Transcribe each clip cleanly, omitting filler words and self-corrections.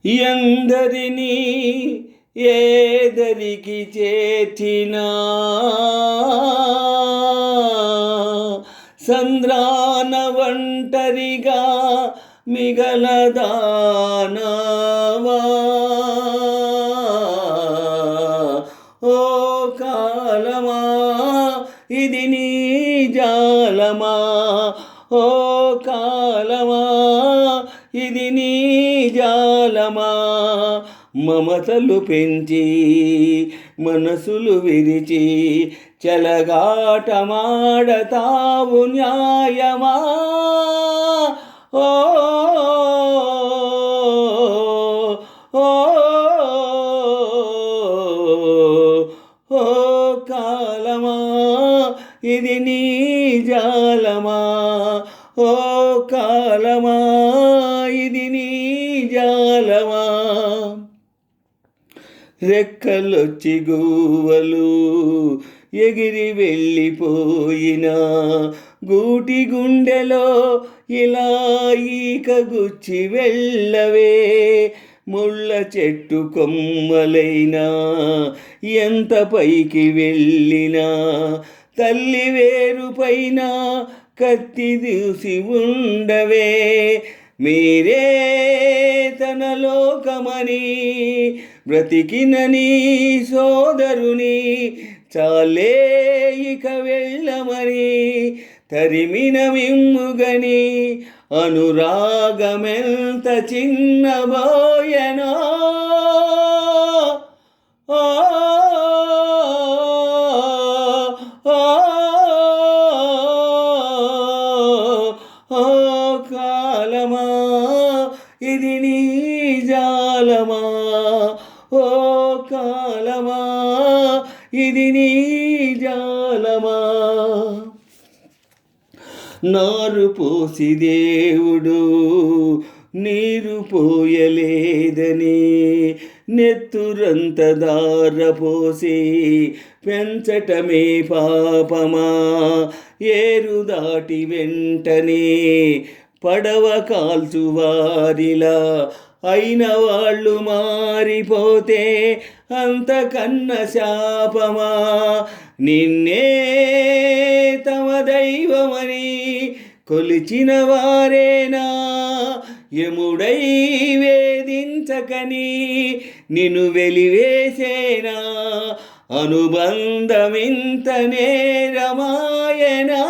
ఎందరినీ ఏదరికి చేర్చినా సంద్రాన ఒంటరిగా మిగలదానవా. ఓ కాలమా ఇది నీ జాలమా, ఓ కాలమా ఇది నీ జాలమా. మమతలు పెంచి మనసులు విరిచి చెలగాటమాడతావు న్యాయమా. ఓ ఓ ఓ కాలమా ఇది నీ జాలమా, ఓ కాలమా ఇది నీ జాలమా. రెక్కలొచ్చి గువ్వలు ఎగిరి వెళ్ళిపోయినా గూటి గుండెలో ఇలా ఈక గుచ్చి వెళ్ళవే. ముళ్ళ చెట్టు కొమ్మలైనా ఎంత పైకి వెళ్ళినా తల్లి వేరు పైన కత్తి దూసి ఉండవే. మీరే తన లోకమని బ్రతికిన నీ సోదరుని చాలే ఇక వెళ్ళమని తరిమిన మిమ్ముగని అనురాగమెంత చిన్నబోయెనో. ఓ ఓ కాలమా ఇది నీ జాలమా, ఓ కాలమా ఇది నీ జాలమా. నారు పోసి దేవుడు నీరు పోయలేదని నెత్తురంత దారపోసి పెంచటమే పాపమా. ఏరు దాటి వెంటనే పడవ కాల్చువారిలా అయిన వాళ్ళు మారిపోతే అంతకన్న శాపమా. నిన్నే తమ దైవమని కొలిచిన వారేనా యముడై వేధించకని నిన్ను వెలివేసేనా. అనుబంధమింత నేరమాయనా.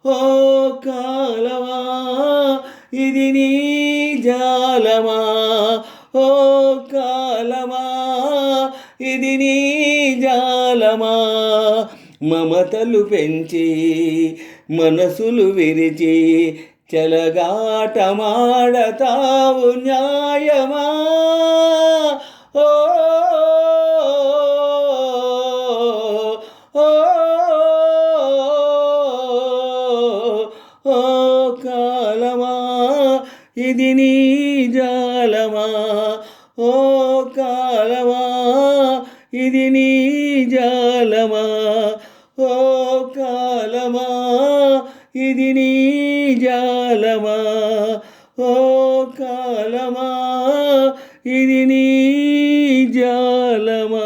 ఓ కాలమా ఇది నీ జాలమా, ఓ కాలమా ఇది నీ జాలమా. మమతలు పెంచి మనసులు విరిచి చెలగాటమాడతావు న్యాయమా. ఓ ఓ కాలమా ఇది నీ జాలమా, ఓ కాలమా ఇది నీ జాలమా, ఓ కాలమా ఇది నీ జాలమా, ఓ కాలమా ఇది నీ జాలమా.